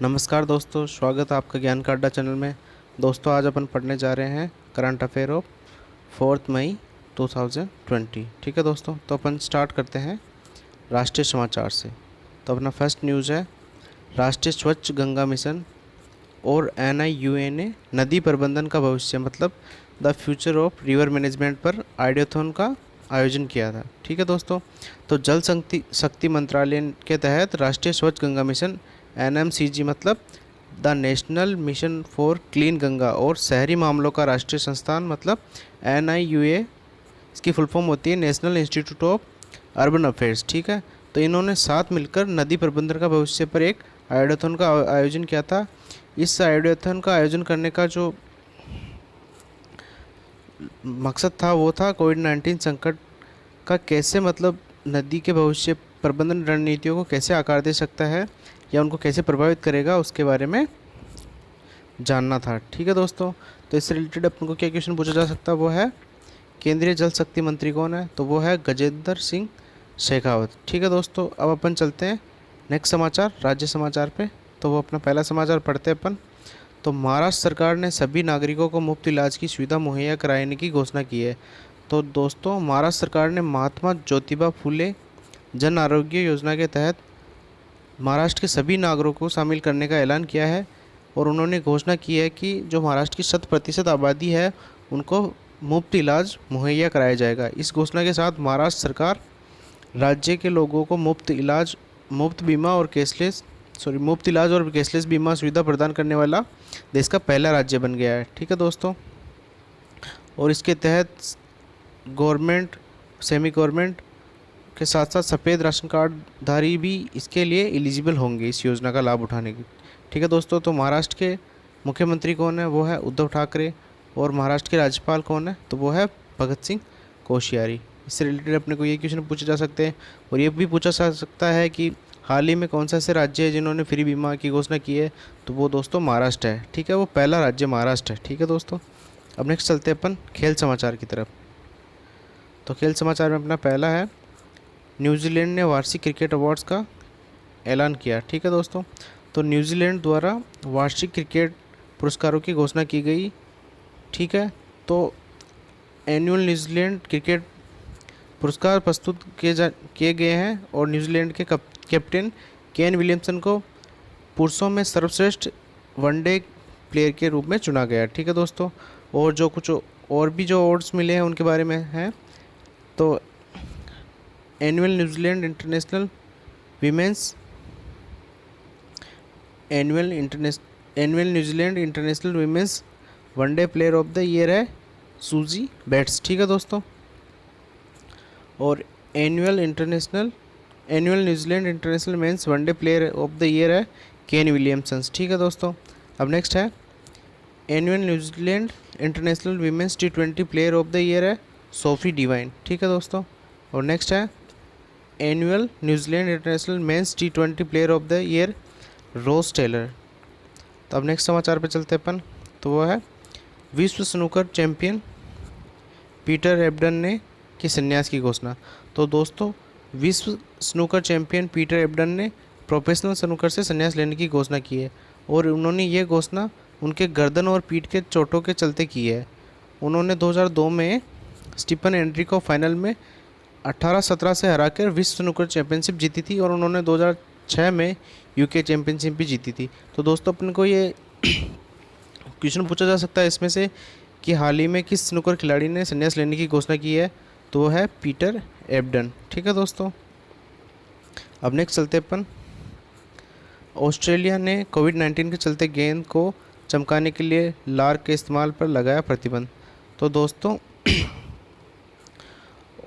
नमस्कार दोस्तों, स्वागत है आपका ज्ञान का अड्डा चैनल में। दोस्तों, आज अपन पढ़ने जा रहे हैं करंट अफेयर ऑफ 4 मई 2020। ठीक है दोस्तों, तो अपन स्टार्ट करते हैं राष्ट्रीय समाचार से। तो अपना फर्स्ट न्यूज़ है राष्ट्रीय स्वच्छ गंगा मिशन और NIUA ने नदी प्रबंधन का भविष्य मतलब the future of river management पर आइडियाथॉन का आयोजन किया था। ठीक है दोस्तों, तो जल शक्ति मंत्रालय के तहत राष्ट्रीय स्वच्छ गंगा मिशन NMCG मतलब the national mission for clean Ganga और शहरी मामलों का राष्ट्रीय संस्थान मतलब NIUA, इसकी फुल फॉर्म होती है national institute of urban affairs. ठीक है, तो इन्होंने साथ मिलकर नदी प्रबंधन का भविष्य पर एक आयोडोथन का आयोजन किया था। इस आयोडोथन का आयोजन करने का जो मकसद था वो था कोविड-19 संकट का कैसे मतलब नदी के भविष्य प्रबंधन रणनीतियों को कैसे आकार दे सकता है या उनको कैसे प्रभावित करेगा उसके बारे में जानना था। ठीक है दोस्तों, तो इससे रिलेटेड अपन को क्या क्वेश्चन पूछा जा सकता है वो है केंद्रीय जल शक्ति मंत्री कौन है, तो वो है गजेंद्र सिंह शेखावत। ठीक है दोस्तों, अब अपन चलते हैं नेक्स्ट समाचार राज्य समाचार पे। तो वो अपना पहला समाचार पढ़ते हैं अपन। तो महाराष्ट्र सरकार ने सभी नागरिकों को मुफ्त इलाज की सुविधा मुहैया कराने की घोषणा की है। तो दोस्तों, महाराष्ट्र सरकार ने महात्मा ज्योतिबा फुले जन आरोग्य योजना के तहत महाराष्ट्र के सभी नागरिकों को शामिल करने का ऐलान किया है और उन्होंने घोषणा की है कि जो महाराष्ट्र की 100% आबादी है उनको मुफ्त इलाज मुहैया कराया जाएगा। इस घोषणा के साथ महाराष्ट्र सरकार राज्य के लोगों को मुफ्त इलाज और कैशलेस बीमा सुविधा प्रदान करने वाला देश का पहला राज्य बन गया है। ठीक है दोस्तों, और इसके तहत गवर्नमेंट, सेमी गवर्नमेंट के साथ साथ सफ़ेद राशन कार्ड धारी भी इसके लिए एलिजिबल होंगे इस योजना का लाभ उठाने की। ठीक है दोस्तों, तो महाराष्ट्र के मुख्यमंत्री कौन है, वो है उद्धव ठाकरे। और महाराष्ट्र के राज्यपाल कौन है, तो वो है भगत सिंह कोश्यारी। इससे रिलेटेड अपने को ये क्वेश्चन पूछे जा सकते हैं और ये भी पूछा जा सकता है कि हाल ही में कौन सा ऐसे राज्य है जिन्होंने फ्री बीमा की घोषणा की है, तो वो दोस्तों महाराष्ट्र है। ठीक है, वो पहला राज्य महाराष्ट्र है। ठीक है दोस्तों, अब नेक्स्ट चलते हैं अपन खेल समाचार की तरफ। तो खेल समाचार में अपना पहला है न्यूजीलैंड ने वार्षिक क्रिकेट अवार्ड्स का ऐलान किया। ठीक है दोस्तों, तो न्यूजीलैंड द्वारा वार्षिक क्रिकेट पुरस्कारों की घोषणा की गई। ठीक है, तो एनुअल न्यूजीलैंड क्रिकेट पुरस्कार प्रस्तुत किए गए हैं और न्यूजीलैंड के कैप्टन केन विलियमसन को पुरुषों में सर्वश्रेष्ठ वनडे प्लेयर के रूप में चुना गया। ठीक है दोस्तों, और जो कुछ और भी जो अवार्ड्स मिले हैं उनके बारे में हैं। तो annual New Zealand international women's annual New Zealand international women's one day player of the year है सूजी बैट्स। ठीक है दोस्तों, और annual New Zealand international men's one day player of the year है केन विलियमसन। ठीक है दोस्तों, अब नेक्स्ट है annual New Zealand international women's T20 player of the year है सोफी डिवाइन। ठीक है दोस्तों, और नेक्स्ट है annual New Zealand international men's T20 player of the year rose Taylor. तो अब नेक्स्ट समाचार पे चलते अपन। तो वो है विश्व स्नूकर चैंपियन पीटर एब्डन ने की संन्यास की घोषणा। तो दोस्तों, विश्व स्नूकर चैंपियन पीटर एब्डन ने प्रोफेशनल स्नूकर से संन्यास लेने की घोषणा की है और उन्होंने ये घोषणा उनके गर्दन और पीठ के चोटों के चलते की है। उन्होंने 2002 में स्टीफन एंड्री को फाइनल में 18-17 से हराकर विश्व स्नूकर चैंपियनशिप जीती थी और उन्होंने 2006 में UK चैंपियनशिप भी जीती थी। तो दोस्तों, अपन को ये क्वेश्चन पूछा जा सकता है इसमें से कि हाल ही में किस स्नूकर खिलाड़ी ने संन्यास लेने की घोषणा की है, तो वो है पीटर एब्डन। ठीक है दोस्तों, अब नेक्स्ट चलते अपन। ऑस्ट्रेलिया ने कोविड-19 के चलते गेंद को चमकाने के लिए लार के इस्तेमाल पर लगाया प्रतिबंध। तो दोस्तों,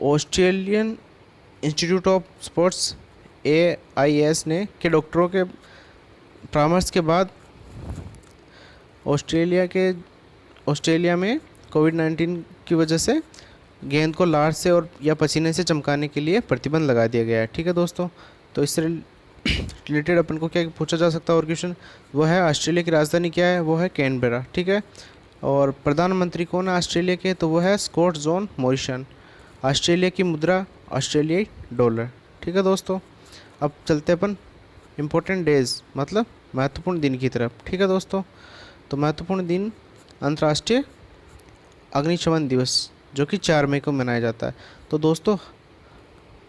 Australian institute of sports AIS ने के डॉक्टरों के परामर्श के बाद ऑस्ट्रेलिया में कोविड-19 की वजह से गेंद को लार से और या पसीने से चमकाने के लिए प्रतिबंध लगा दिया गया है। ठीक है दोस्तों, तो इससे रिलेटेड अपन को क्या पूछा जा सकता है और क्वेश्चन, वो है ऑस्ट्रेलिया की राजधानी क्या है, वो है कैनबेरा। ठीक है, और प्रधानमंत्री कौन है ऑस्ट्रेलिया के, तो वो है स्कॉट जॉन मॉरिसन। ऑस्ट्रेलिया की मुद्रा ऑस्ट्रेलियाई डॉलर। ठीक है दोस्तों, अब चलते अपन इम्पोर्टेंट डेज मतलब महत्वपूर्ण दिन की तरफ। ठीक है दोस्तों, तो महत्वपूर्ण दिन अंतर्राष्ट्रीय अग्निशमन दिवस जो कि 4 मई को मनाया जाता है। तो दोस्तों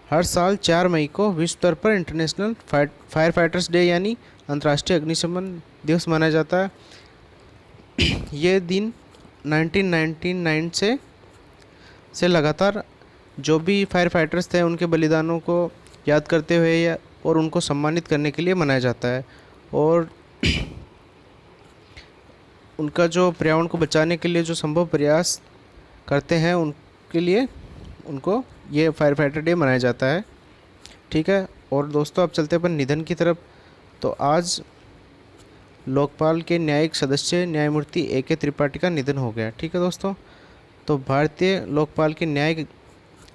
हर साल 4 मई को विश्व स्तर पर इंटरनेशनल फायर फाइटर्स डे यानी अंतर्राष्ट्रीय अग्निशमन दिवस मनाया जाता है। ये दिन 1999 से लगातार जो भी फायर फाइटर्स थे उनके बलिदानों को याद करते हुए और उनको सम्मानित करने के लिए मनाया जाता है, और उनका जो पर्यावरण को बचाने के लिए जो संभव प्रयास करते हैं उनके लिए उनको ये फायर फाइटर डे मनाया जाता है। ठीक है, और दोस्तों अब चलते हैं अपन निधन की तरफ। तो आज लोकपाल के न्यायिक सदस्य न्यायमूर्ति A.K. त्रिपाठी का निधन हो गया। ठीक है दोस्तों, तो भारतीय लोकपाल के न्यायिक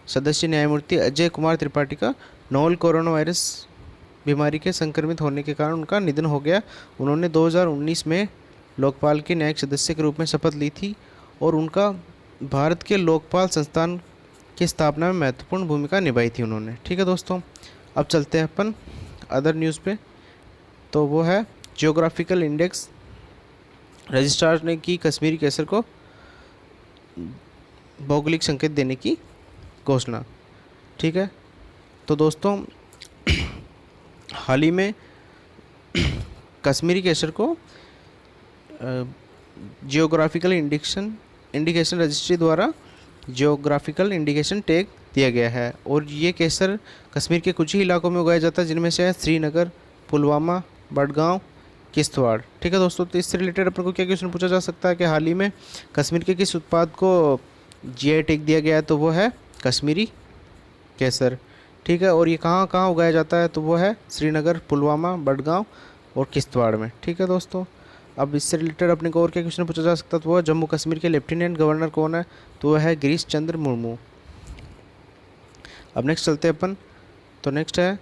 सदस्य न्यायमूर्ति अजय कुमार त्रिपाठी का नोवल कोरोना वायरस बीमारी के संक्रमित होने के कारण उनका निधन हो गया। उन्होंने 2019 में लोकपाल के न्यायिक सदस्य के रूप में शपथ ली थी, और उनका भारत के लोकपाल संस्थान की स्थापना में महत्वपूर्ण भूमिका निभाई थी उन्होंने। ठीक है दोस्तों, अब चलते हैं अपन अदर न्यूज़ पे। तो वो है जियोग्राफिकल इंडेक्स रजिस्ट्रार ने की कश्मीरी केसर को भौगोलिक संकेत देने की घोषणा। ठीक है, तो दोस्तों हाल ही में कश्मीरी केसर को जियोग्राफिकल इंडिकेशन रजिस्ट्री द्वारा जियोग्राफिकल इंडिकेशन टैग दिया गया है, और ये केसर कश्मीर के कुछ ही इलाकों में उगाया जाता है, जिनमें से है श्रीनगर, पुलवामा, बडगांव, किश्तवाड़। ठीक है दोस्तों, तो इससे रिलेटेड अपन को क्या क्वेश्चन पूछा जा सकता है कि हाल ही में कश्मीर के किस उत्पाद को जीआई टैग दिया गया है, तो वो है कश्मीरी केसर। ठीक है, और ये कहाँ कहाँ उगाया जाता है, तो वो है श्रीनगर, पुलवामा, बडगांव और किश्तवाड़ में। ठीक है दोस्तों, अब इससे रिलेटेड अपने को और क्या क्वेश्चन पूछा जा सकता है, तो वो जम्मू कश्मीर के लेफ्टिनेंट गवर्नर कौन है, तो वह है गिरीश चंद्र मुर्मू। अब नेक्स्ट चलते हैं अपन, तो नेक्स्ट है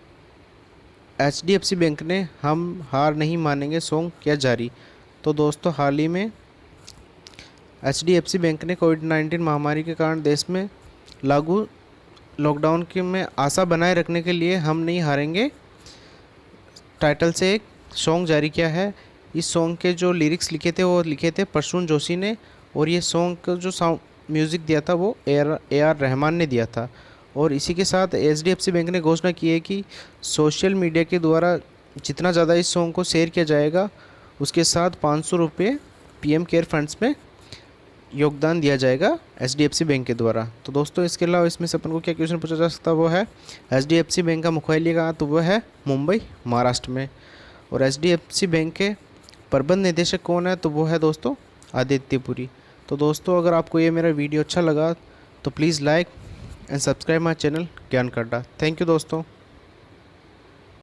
HDFC बैंक ने हम हार नहीं मानेंगे सॉन्ग किया जारी। तो दोस्तों हाल ही में HDFC बैंक ने कोविड-19 महामारी के कारण देश में लागू लॉकडाउन के में आशा बनाए रखने के लिए हम नहीं हारेंगे टाइटल से एक सॉन्ग जारी किया है। इस सॉन्ग के जो लिरिक्स लिखे थे वो लिखे थे प्रसून जोशी ने, और ये सॉन्ग का जो साउंड म्यूज़िक दिया था वो AR रहमान ने दिया था। और इसी के साथ HDFC बैंक ने घोषणा की है कि सोशल मीडिया के द्वारा जितना ज़्यादा इस सॉन्ग को शेयर किया जाएगा उसके साथ 500 रुपये PM केयर फंड्स में योगदान दिया जाएगा HDFC बैंक के द्वारा। तो दोस्तों इसके अलावा इसमें से अपन को क्या क्वेश्चन पूछा जा सकता है, वो है HDFC बैंक का मुख्यालय कहाँ, तो वह है मुंबई, महाराष्ट्र में। और HDFC बैंक के प्रबंध निदेशक कौन है, तो वो है दोस्तों आदित्य पुरी। तो दोस्तों अगर आपको ये मेरा वीडियो अच्छा लगा तो please like and subscribe my channel ज्ञान अड्डा। थैंक यू दोस्तों।